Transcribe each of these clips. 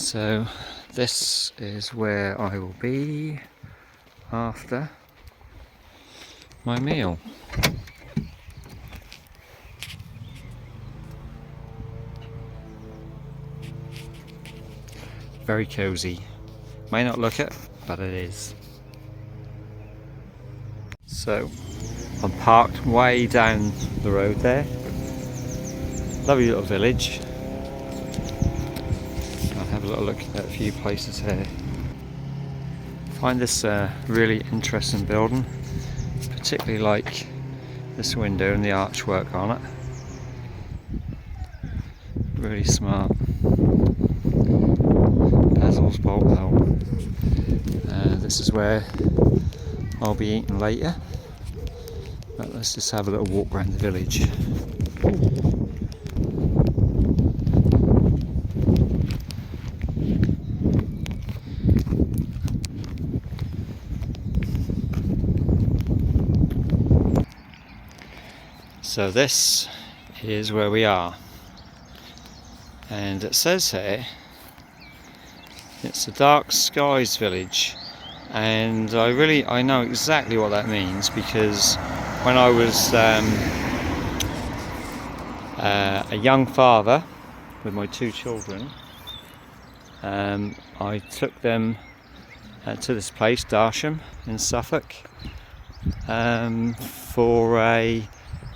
So this is where I will be after my meal. Very cosy. May not look it, but it is. So I'm parked way down the road there. Lovely little village. I'll have a little look at a few places here. Find this really interesting building, particularly like this window and the archwork on it. Really smart. Basil's bolt hole. This is where I'll be eating later. But let's just have a little walk around the village. So this is where we are, and it says here it's the Dark Skies Village, and I know exactly what that means, because when I was a young father with my two children, I took them to this place, Darsham in Suffolk, for a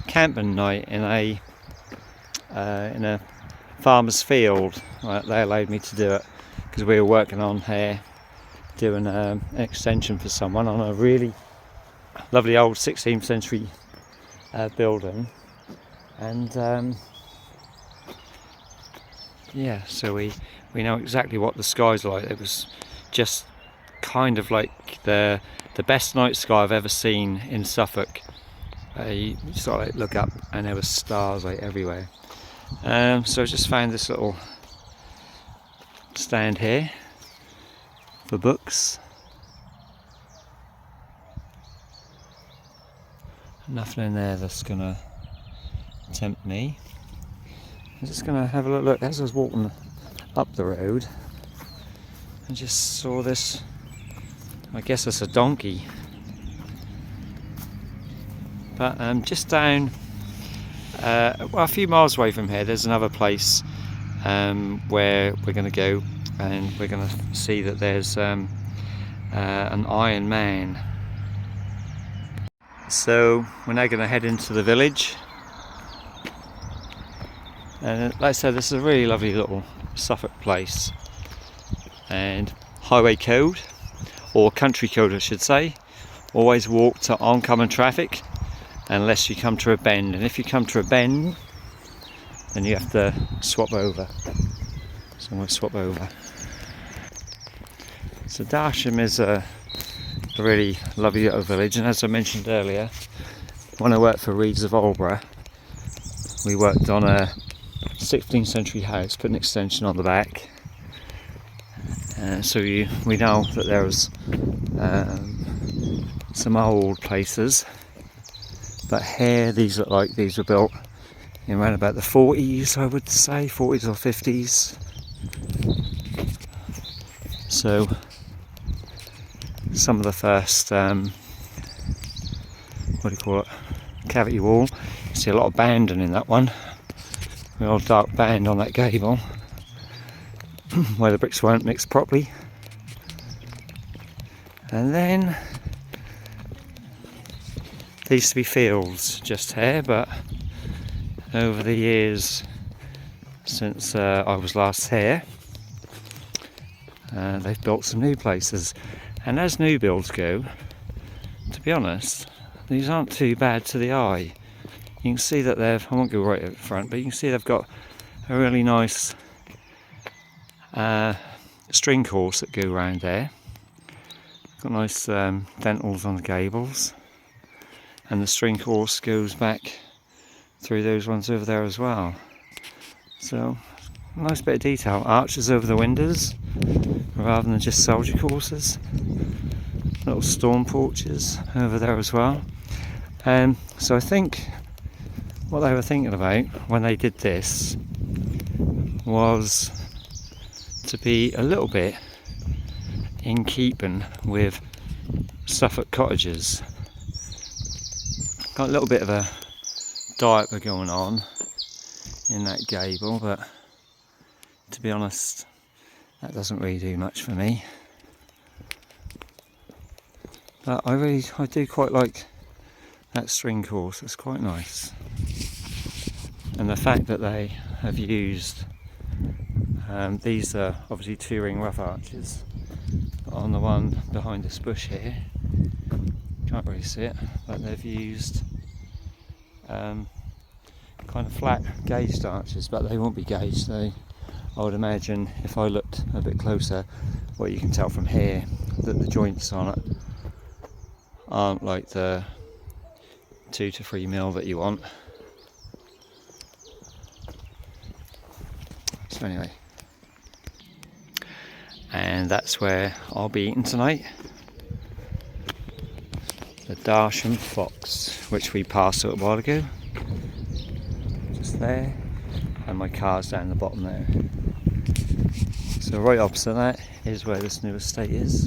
camping night in a farmer's field. They allowed me to do it because we were working on here doing an extension for someone on a really lovely old 16th century building, and yeah, so we know exactly what the sky's like. It was just kind of like the best night sky I've ever seen in Suffolk. You sort of like look up and there were stars like everywhere. So I just found this little stand here for books. Nothing in there that's gonna tempt me. I'm just gonna have a look. As I was walking up the road, I just saw this. I guess it's a donkey. But just down, a few miles away from here, there's another place where we're going to go, and we're going to see that there's an Iron Man. So we're now going to head into the village, and like I said, this is a really lovely little Suffolk place, and highway code, or country code I should say, always walk to oncoming traffic unless you come to a bend, and if you come to a bend then you have to swap over. So I'm going to swap over. So Darsham is a really lovely little village, and as I mentioned earlier, when I worked for Reeds of Aldeburgh, we worked on a 16th century house, put an extension on the back, so we know that there was some old places. But here, these look like these were built in around about the 40s, I would say, 40s or 50s. So some of the first, what do you call it, cavity wall. You see a lot of banding in that one, the old dark band on that gable, where the bricks weren't mixed properly. And then there used to be fields just here, but over the years since I was last here, they've built some new places. And as new builds go, to be honest, these aren't too bad to the eye. You can see that I won't go right at the front, but you can see they've got a really nice string course that go around there. Got nice dentals on the gables. And the string course goes back through those ones over there as well. So, nice bit of detail. Arches over the windows, rather than just soldier courses. Little storm porches over there as well. So I think what they were thinking about when they did this was to be a little bit in keeping with Suffolk cottages. Got a little bit of a diaper going on in that gable, but to be honest, that doesn't really do much for me. But I do quite like that string course. It's quite nice, and the fact that they have used these are obviously 2-ring rough arches on the one behind this bush here. Can't really see it, but they've used kind of flat gauged arches, but they won't be gauged. I would imagine, if I looked a bit closer, what you can tell from here, that the joints on it aren't like the 2 to 3 mil that you want. So anyway, and that's where I'll be eating tonight. The Darsham Fox, which we passed a little while ago. Just there, and my car's down the bottom there. So right opposite that is where this new estate is.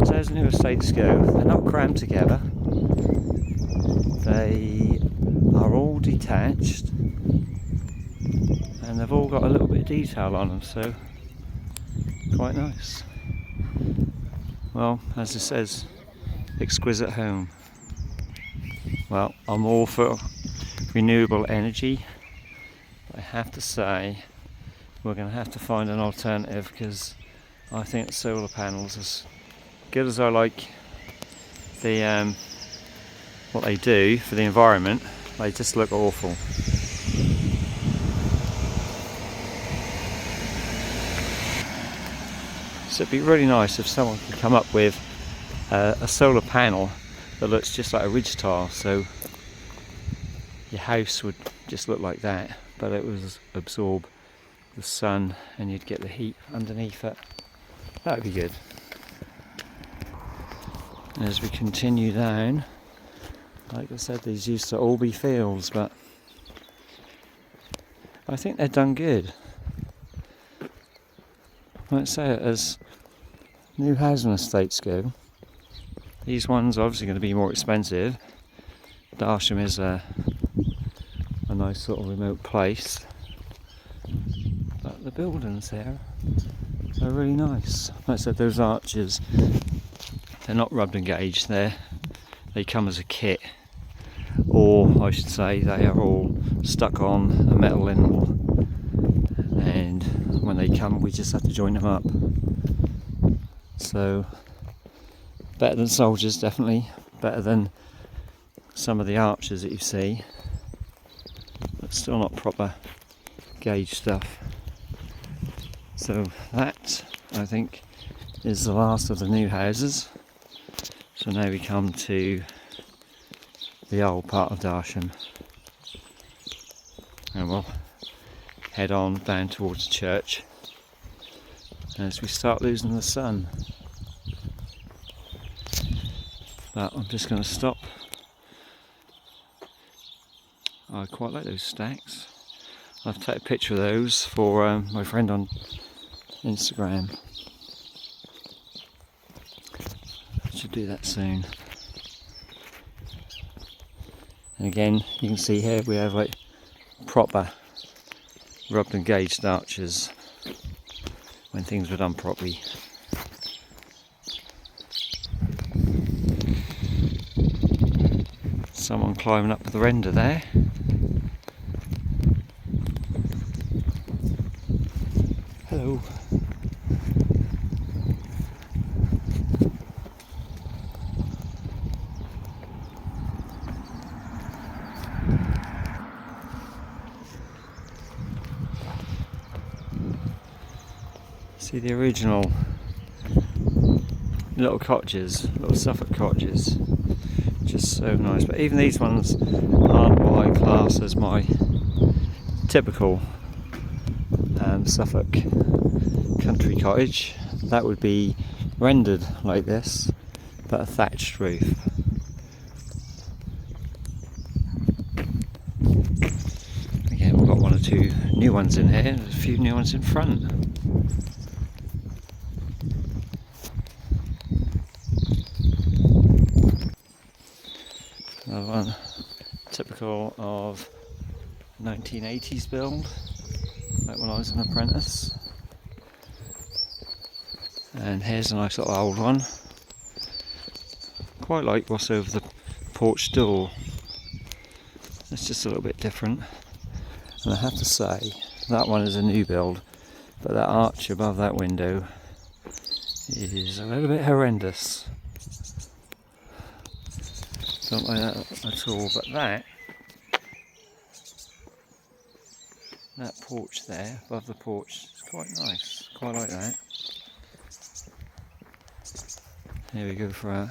So as new estates go, they're not crammed together. They are all detached, and they've all got a little bit of detail on them, so quite nice. Well, as it says, exquisite home. Well, I'm all for renewable energy. I have to say, we're going to have to find an alternative, because I think solar panels, as good as I like the what they do for the environment, they just look awful. So it'd be really nice if someone could come up with a solar panel that looks just like a ridge tile, so your house would just look like that, but it would absorb the sun and you'd get the heat underneath it. That would be good. As we continue down, like I said, these used to all be fields, but I think they're done good. Let's say it, as new housing estates go, these ones are obviously going to be more expensive. Darsham is a nice sort of remote place, but the buildings there are really nice. Like I said, those arches, they're not rubbed and gauged, they come as a kit, or I should say they are all stuck on a metal lintel, and when they come we just have to join them up. So better than soldiers, definitely better than some of the arches that you see, but still not proper gauge stuff. So that, I think, is the last of the new houses. So now we come to the old part of Darsham, and we'll head on down towards the church as we start losing the sun. But I'm just going to stop. I quite like those stacks. I'll have to take a picture of those for my friend on Instagram. I should do that soon. And again, you can see here we have like proper rubbed and gauged arches when things were done properly. Someone climbing up the render there. Hello. See the original little cottages, little Suffolk cottages, just so nice. But even these ones aren't what I class as my typical Suffolk country cottage. That would be rendered like this, but a thatched roof. Again, we've got one or two new ones in here, there's a few new ones in front. Another one typical of 1980s build, like when I was an apprentice. And here's a nice little old one. Quite like what's over the porch door. It's just a little bit different. And I have to say, that one is a new build, but that arch above that window is a little bit horrendous. Don't like that at all, but that porch there, above the porch, is quite nice. Quite like that. Here we go for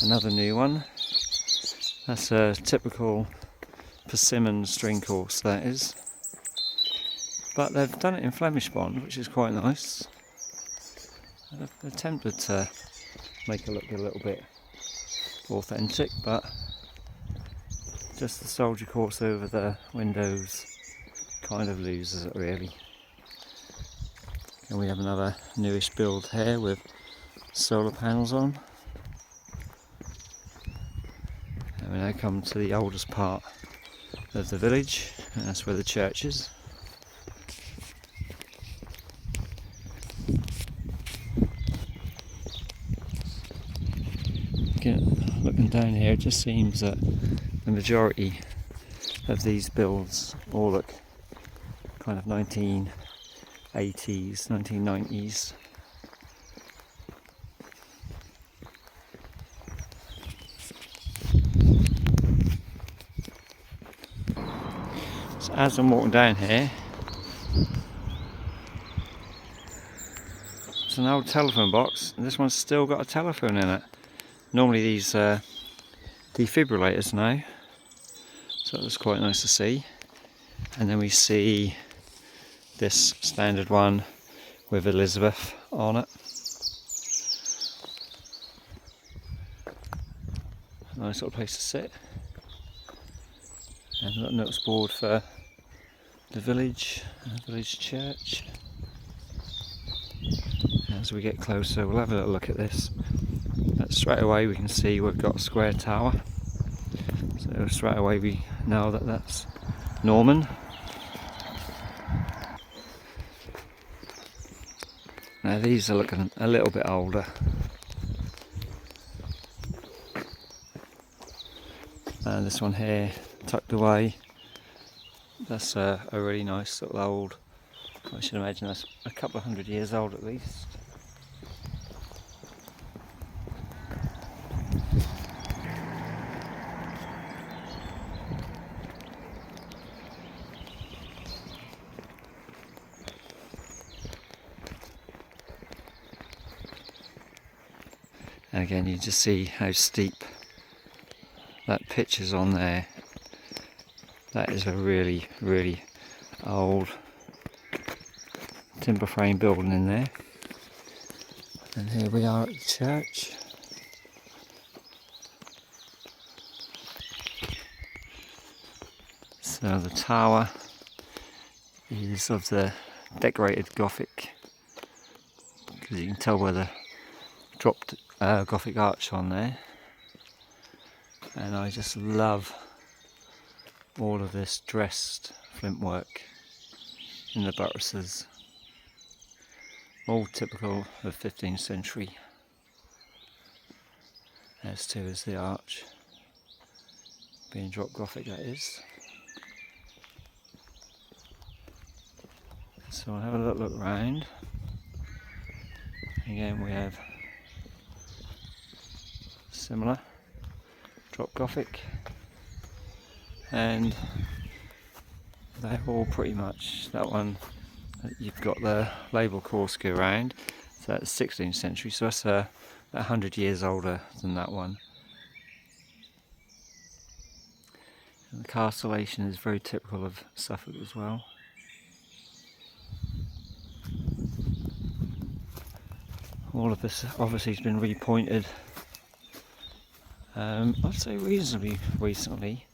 another new one. That's a typical persimmon string course, that is. But they've done it in Flemish bond, which is quite nice. They've attempted to make it look a little bit authentic, but just the soldier course over the windows kind of loses it really. And we have another newish build here with solar panels on. And we now come to the oldest part of the village, and that's where the church is. Again, looking down here, it just seems that the majority of these builds all look kind of 1980s, 1990s. So as I'm walking down here, it's an old telephone box, and this one's still got a telephone in it. Normally these defibrillators now, so that's quite nice to see. And then we see this standard one with Elizabeth on it. Nice little place to sit. And a notice board for the village church. As we get closer, we'll have a little look at this. But straight away we can see we've got a square tower. So straight away we know that that's Norman. Now these are looking a little bit older. And this one here, tucked away, that's a really nice little old, I should imagine that's a couple of 100 years old at least. And again you just see how steep that pitch is on there. That is a really, really old timber frame building in there. And here we are at the church. So the tower is of the decorated Gothic, because you can tell where the dropped Gothic arch on there. And I just love all of this dressed flint work in the buttresses, all typical of 15th century. As too is the arch, being drop Gothic that is. So I'll have a little look round. Again we have similar drop Gothic, and they're all pretty much, that one you've got the label Corsica around, so that's 16th century, so that's 100 years older than that one. And the castellation is very typical of Suffolk as well. All of this obviously has been repointed, I'd say reasonably recently.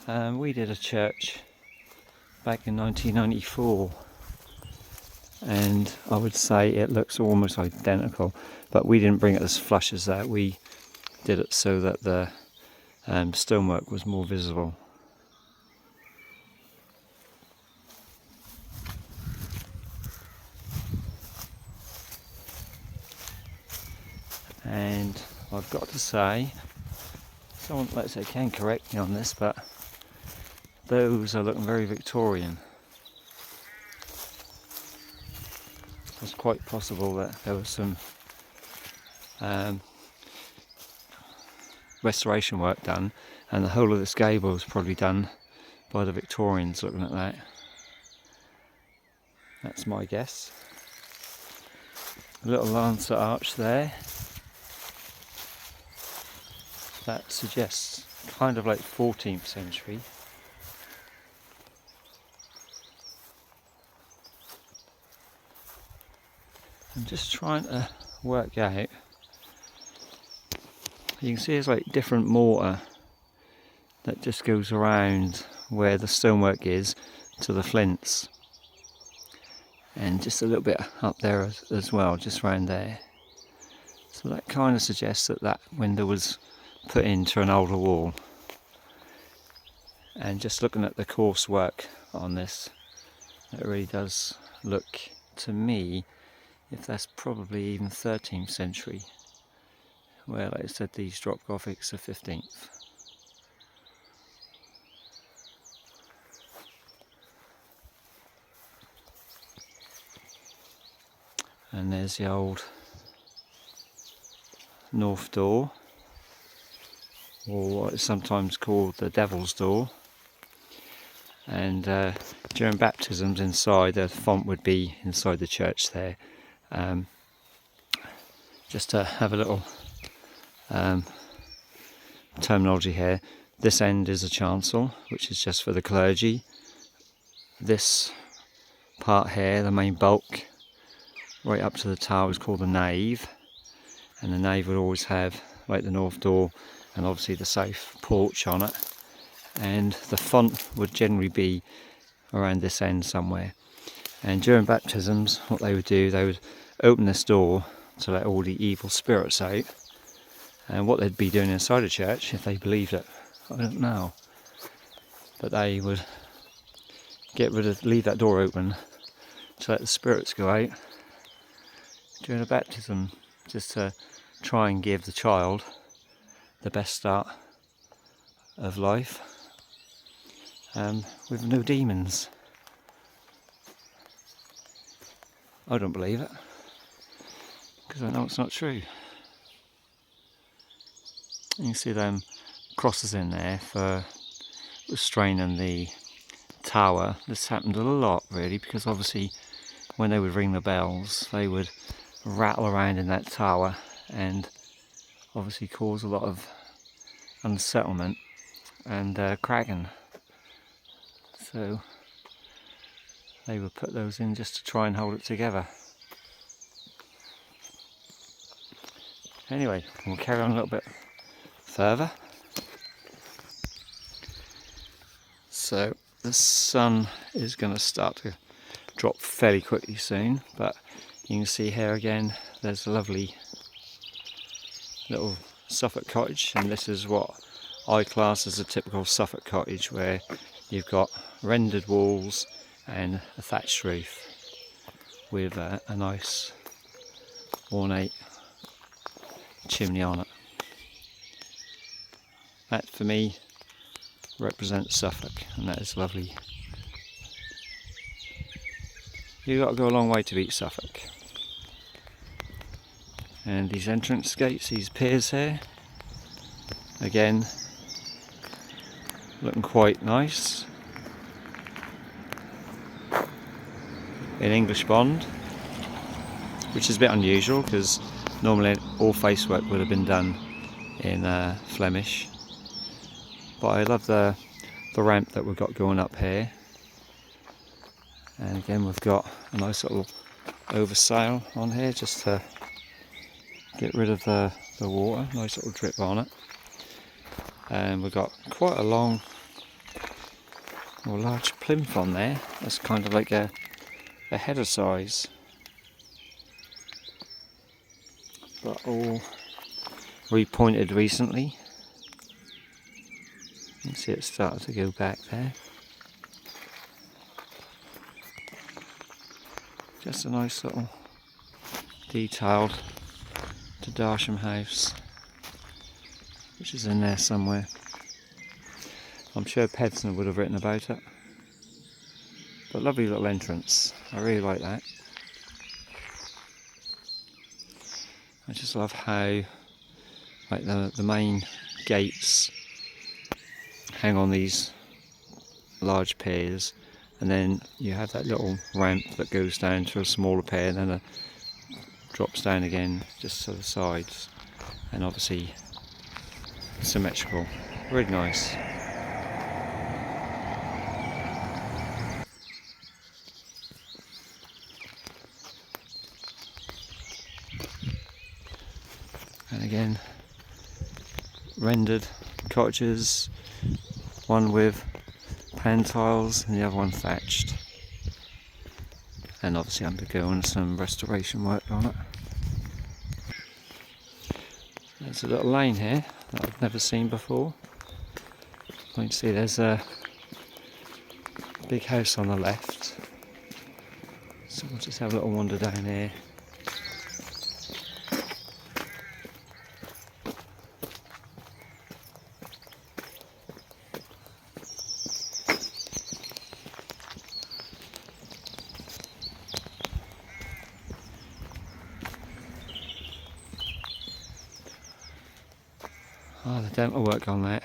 We did a church back in 1994, and I would say it looks almost identical, but we didn't bring it as flush as that. We did it so that the stonework was more visible. And I've got to say, someone, let's say, can correct me on this, but those are looking very Victorian. It's quite possible that there was some restoration work done, and the whole of this gable was probably done by the Victorians, looking at that. That's my guess. A little lancet arch there. That suggests kind of like 14th century. I'm just trying to work out. You can see there's like different mortar that just goes around where the stonework is to the flints, and just a little bit up there as well, just around there. So that kind of suggests that that window was put into an older wall. And just looking at the coarse work on this, it really does look to me if that's probably even 13th century, where, like I said, these drop Gothics are 15th. And there's the old north door, or what is sometimes called the Devil's Door. And during baptisms inside, the font would be inside the church there. Just to have a little terminology here, this end is a chancel, which is just for the clergy. This part here, the main bulk, right up to the tower, is called the nave. And the nave would always have, like the north door, and obviously the south porch on it. And the font would generally be around this end somewhere. And during baptisms, what they would do, they would open this door to let all the evil spirits out. And what they'd be doing inside a church, if they believed it, I don't know, but they would leave that door open to let the spirits go out during a baptism, just to try and give the child the best start of life, with no demons. I don't believe it, because I know it's not true. You can see them crosses in there for restraining the tower. This happened a lot, really, because obviously when they would ring the bells, they would rattle around in that tower and obviously cause a lot of unsettlement and cracking. So they would put those in just to try and hold it together. Anyway, we'll carry on a little bit further. So the sun is going to start to drop fairly quickly soon, but you can see here again there's a lovely little Suffolk cottage, and this is what I class as a typical Suffolk cottage, where you've got rendered walls and a thatched roof with a nice ornate chimney on it. That for me represents Suffolk, and that is lovely. You've got to go a long way to beat Suffolk. And these entrance gates, these piers here, again looking quite nice in English bond, which is a bit unusual because normally all facework would have been done in Flemish. But I love the ramp that we've got going up here, and again we've got a nice little oversail on here just to get rid of the water. Nice little drip on it, and we've got quite a long or large plinth on there. That's kind of like a header size, but all repointed recently. You can see it started to go back there. Just a nice little detailed to Darsham house, which is in there somewhere. I'm sure Pedsner would have written about it. But lovely little entrance. I really like that. I just love how like the main gates hang on these large piers, and then you have that little ramp that goes down to a smaller pier, and then it drops down again just to the sides, and obviously symmetrical. Really nice. And again, rendered cottages, one with pan tiles and the other one thatched, and obviously undergoing some restoration work on it. There's a little lane here that I've never seen before. You can see there's a big house on the left, so we'll just have a little wander down here. Oh, the dental work on that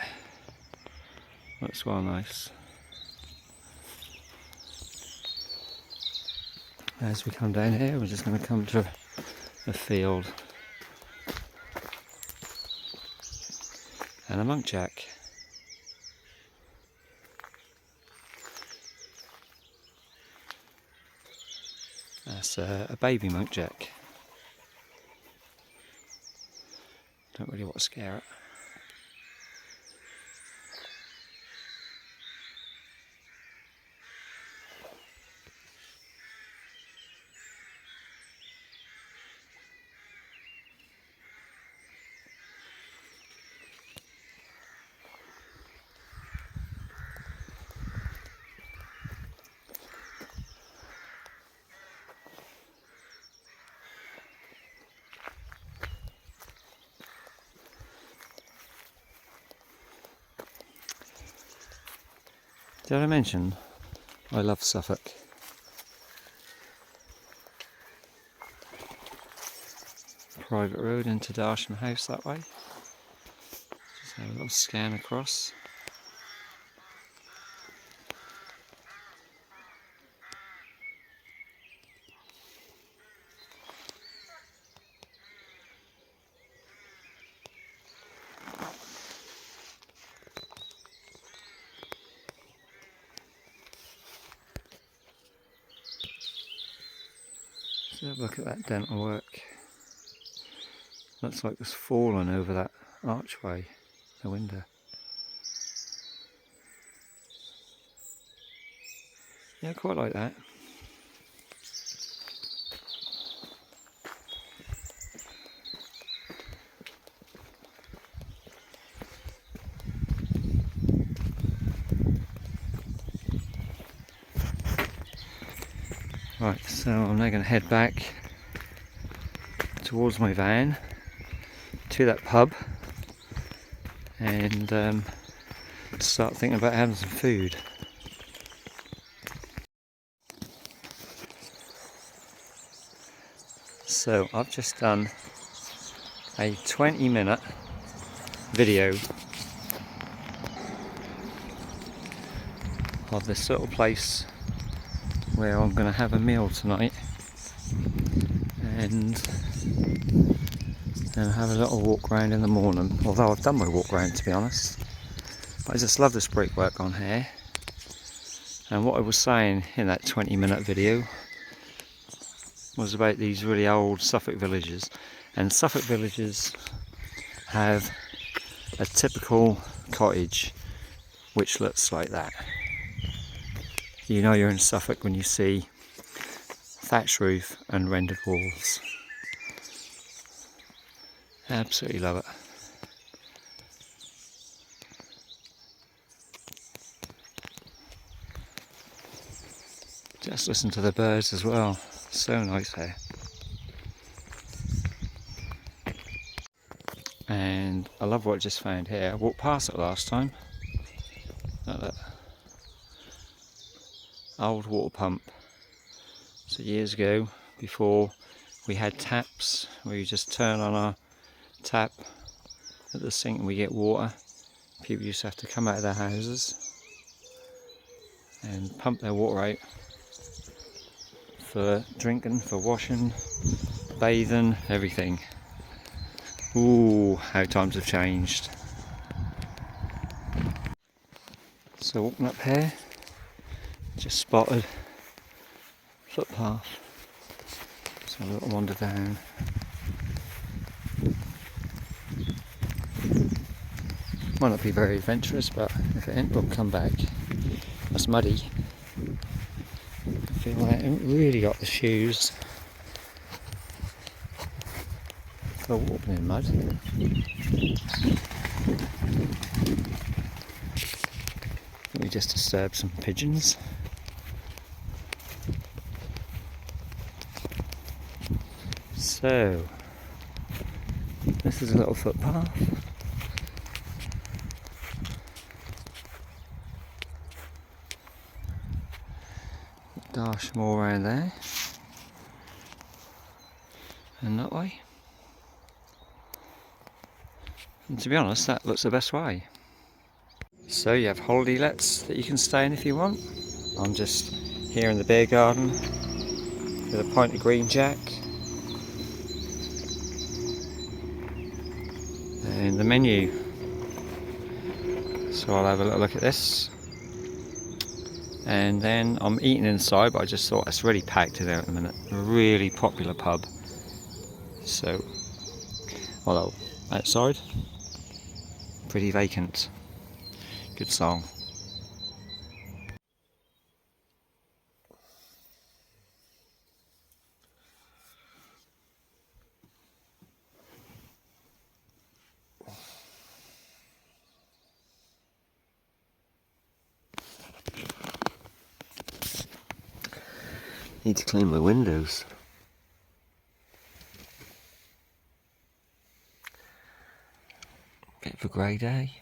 looks well nice. As we come down here, we're just going to come to a field and a monkjack. That's a baby monkjack. Don't really want to scare it. Did I mention I love Suffolk? Private road into Darsham house that way. Just have a little scan across. So have a look at that dental work. Looks like it's fallen over that archway, the window. Yeah, I quite like that. Right, so I'm now going to head back towards my van to that pub and start thinking about having some food. So I've just done a 20-minute video of this little place where I'm going to have a meal tonight, and then have a little walk around in the morning, although I've done my walk around, to be honest. But I just love this brickwork on here, and what I was saying in that 20-minute video was about these really old Suffolk villages, and Suffolk villages have a typical cottage which looks like that. You know you're in Suffolk when you see thatch roof and rendered walls. Absolutely love it. Just listen to the birds as well. So nice here. And I love what I just found here. I walked past it last time. Look at that. Old water pump. So years ago, before we had taps, where you just turn on our tap at the sink and we get water, people used to have to come out of their houses and pump their water out for drinking, for washing, bathing, everything. Ooh, how times have changed. So walking up here, just spotted footpath. So a little wander down. Might not be very adventurous, but if it ain't, we'll come back. It's muddy. I feel like I haven't really got the shoes for walking in mud. We just disturbed some pigeons. So, this is a little footpath. Darsham all around there. And that way. And to be honest, that looks the best way. So you have holiday lets that you can stay in if you want. I'm just here in the beer garden with a pint of green jack. And the menu. So I'll have a little look at this. And then I'm eating inside, but I just thought it's really packed in there at the minute. A really popular pub. So, although outside, pretty vacant. Good song. Need to clean my windows. Bit of a grey day.